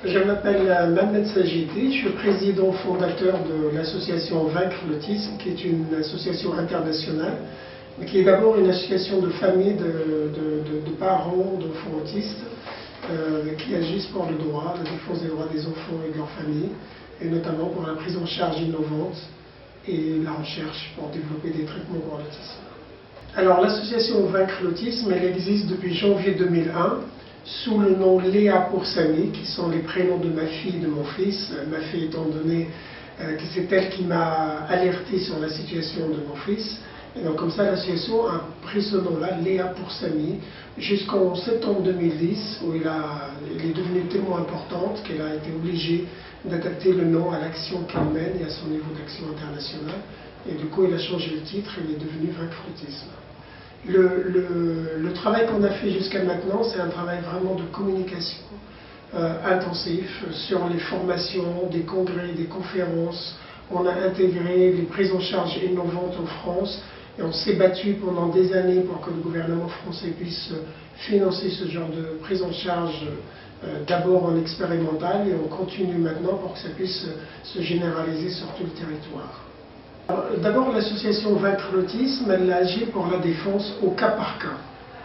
Je m'appelle Mehmet Sajidi, je suis président fondateur de l'association Vaincre l'autisme, qui est une association internationale, mais qui est d'abord une association de familles de parents d'enfants autistes qui agissent pour le droit, la défense des droits des enfants et de leurs familles, et notamment pour la prise en charge innovante et la recherche pour développer des traitements pour l'autisme. Alors l'association Vaincre l'autisme, elle existe depuis janvier 2001, sous le nom Léa pour Samy, qui sont les prénoms de ma fille et de mon fils. Ma fille étant donné que c'est elle qui m'a alerté sur la situation de mon fils. Et donc comme ça, l'association a pris ce nom-là, Léa pour Samy, jusqu'en septembre 2010, où elle est devenue tellement importante qu'elle a été obligée d'adapter le nom à l'action qu'elle mène et à son niveau d'action internationale. Et du coup, elle a changé le titre, elle est devenue Vaincre l'autisme. Le travail qu'on a fait jusqu'à maintenant, c'est un travail vraiment de communication intensif sur les formations, des congrès, des conférences. On a intégré les prises en charge innovantes en France et on s'est battu pendant des années pour que le gouvernement français puisse financer ce genre de prise en charge d'abord en expérimental et on continue maintenant pour que ça puisse se généraliser sur tout le territoire. D'abord, l'association Vaincre l'autisme, elle agit pour la défense au cas par cas.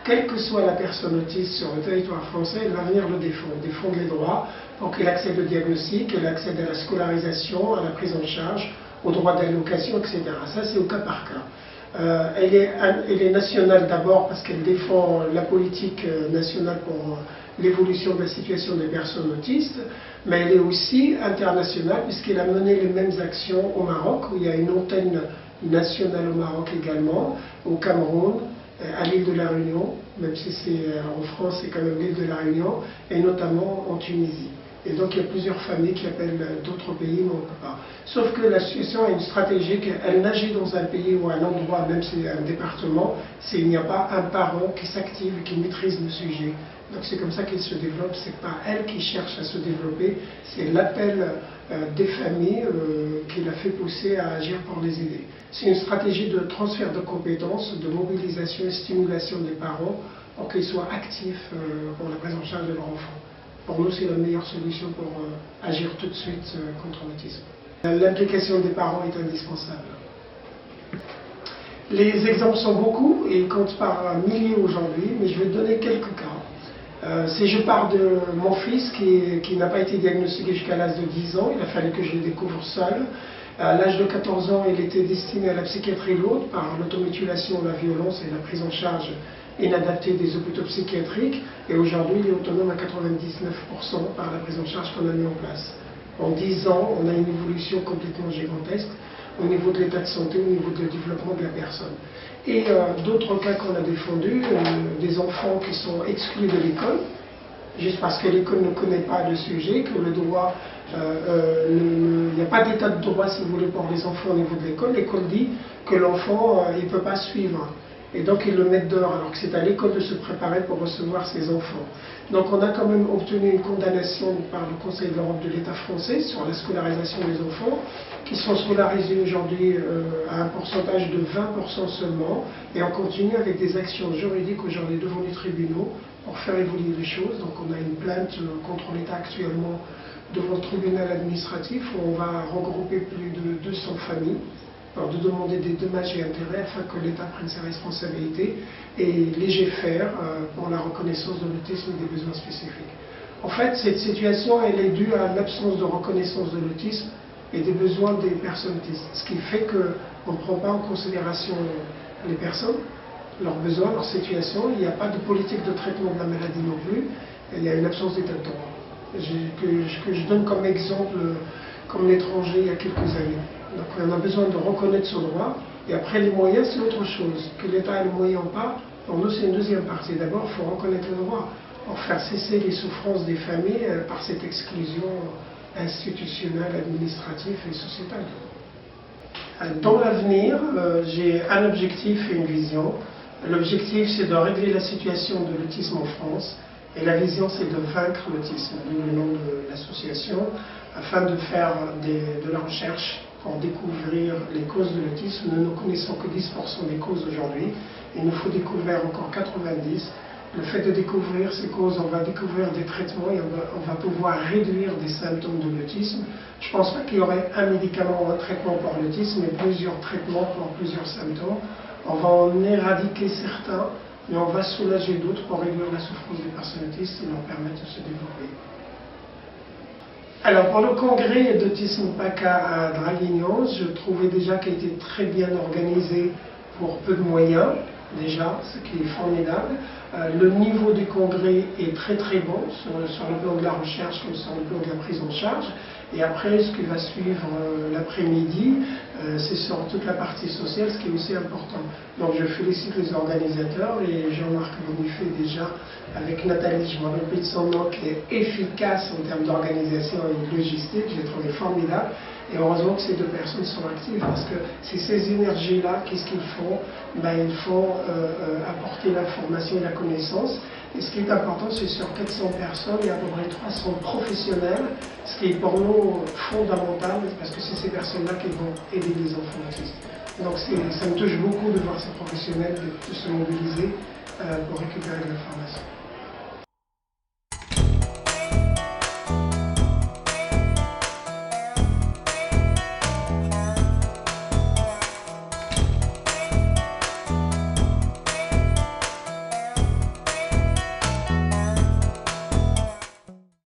Quelle que soit la personne autiste sur le territoire français, elle va venir le défendre les droits pour qu'elle accède au diagnostic, qu'elle accède à la scolarisation, à la prise en charge, aux droits d'allocation, etc. Ça, c'est au cas par cas. Elle est nationale d'abord parce qu'elle défend la politique nationale pour l'évolution de la situation des personnes autistes, mais elle est aussi internationale puisqu'elle a mené les mêmes actions au Maroc, où il y a une antenne nationale au Maroc également, au Cameroun, à l'île de la Réunion, même si c'est en France, c'est quand même l'île de la Réunion, et notamment en Tunisie. Et donc il y a plusieurs familles qui appellent d'autres pays, mais on ne peut pas. Sauf que l'association a une stratégie qu'elle n'agit dans un pays ou un endroit, même si c'est un département, s'il n'y a pas un parent qui s'active, qui maîtrise le sujet. Donc c'est comme ça qu'elle se développe, c'est pas elle qui cherche à se développer, c'est l'appel des familles qui l'a fait pousser à agir pour les aider. C'est une stratégie de transfert de compétences, de mobilisation et stimulation des parents pour qu'ils soient actifs pour la prise en charge de leur enfant. Pour nous, c'est la meilleure solution pour agir tout de suite contre l'autisme. L'implication des parents est indispensable. Les exemples sont beaucoup et ils comptent par milliers aujourd'hui, mais je vais donner quelques cas. Si je pars de mon fils qui n'a pas été diagnostiqué jusqu'à l'âge de 10 ans, il a fallu que je le découvre seul. À l'âge de 14 ans, il était destiné à la psychiatrie lourde par l'automutilation, la violence et la prise en charge inadaptée des hôpitaux psychiatriques. Et aujourd'hui, il est autonome à 99% par la prise en charge qu'on a mis en place. En 10 ans, on a une évolution complètement gigantesque au niveau de l'état de santé, au niveau du développement de la personne. Et d'autres cas qu'on a défendus, des enfants qui sont exclus de l'école, juste parce que l'école ne connaît pas le sujet, que le droit, il n'y a pas d'état de droit, si vous voulez, pour les enfants au niveau de l'école. L'école dit que l'enfant, il ne peut pas suivre. Et donc ils le mettent dehors, alors que c'est à l'école de se préparer pour recevoir ses enfants. Donc on a quand même obtenu une condamnation par le Conseil de l'Europe de l'État français sur la scolarisation des enfants, qui sont scolarisés aujourd'hui à un pourcentage de 20% seulement, et on continue avec des actions juridiques aujourd'hui devant les tribunaux pour faire évoluer les choses. Donc on a une plainte contre l'État actuellement devant le tribunal administratif où on va regrouper plus de 200 familles, de demander des dommages et intérêts afin que l'État prenne ses responsabilités et légifère pour la reconnaissance de l'autisme et des besoins spécifiques. En fait, cette situation, elle est due à l'absence de reconnaissance de l'autisme et des besoins des personnes autistes, ce qui fait qu'on ne prend pas en considération les personnes, leurs besoins, leur situation. Il n'y a pas de politique de traitement de la maladie non plus, et il y a une absence d'état de droit. Que je donne comme exemple, comme l'étranger il y a quelques années. Donc on a besoin de reconnaître ce droit, et après les moyens c'est autre chose. Que l'État ait le moyen ou pas, pour nous c'est une deuxième partie. D'abord il faut reconnaître le droit, pour faire cesser les souffrances des familles par cette exclusion institutionnelle, administrative et sociétale. Dans l'avenir, j'ai un objectif et une vision. L'objectif c'est de régler la situation de l'autisme en France, et la vision c'est de vaincre l'autisme, d'où le nom de l'association, afin de faire de la recherche pour découvrir les causes de l'autisme. Nous ne connaissons que 10% des causes aujourd'hui. Il nous faut découvrir encore 90 Le fait de découvrir ces causes, on va découvrir des traitements et on va pouvoir réduire des symptômes de l'autisme. Je ne pense pas qu'il y aurait un médicament ou un traitement pour l'autisme, mais plusieurs traitements pour plusieurs symptômes. On va en éradiquer certains, mais on va soulager d'autres pour réduire la souffrance des personnes autistes et leur permettre de se développer. Alors pour le congrès d'autisme PACA à Draguignan, je trouvais déjà qu'il était très bien organisé pour peu de moyens, déjà, ce qui est formidable. Le niveau du congrès est très très bon sur le plan de la recherche comme sur le plan de la prise en charge. Et après, ce qui va suivre l'après-midi, c'est sur toute la partie sociale, ce qui est aussi important. Donc je félicite les organisateurs et Jean-Marc Bonifay déjà, avec Nathalie, je ne me rappelle plus de son nom, qui est efficace en termes d'organisation et de logistique, j'ai trouvé formidable. Et heureusement que ces deux personnes sont actives, parce que c'est ces énergies-là, qu'est-ce qu'ils font? Ils font apporter l'information et la connaissance. Et ce qui est important, c'est sur 400 personnes, il y a à peu près 300 professionnels, ce qui est pour nous fondamental, parce que c'est ces personnes-là qui vont aider les enfants autistes. Donc ça me touche beaucoup de voir ces professionnels de se mobiliser pour récupérer de l'information.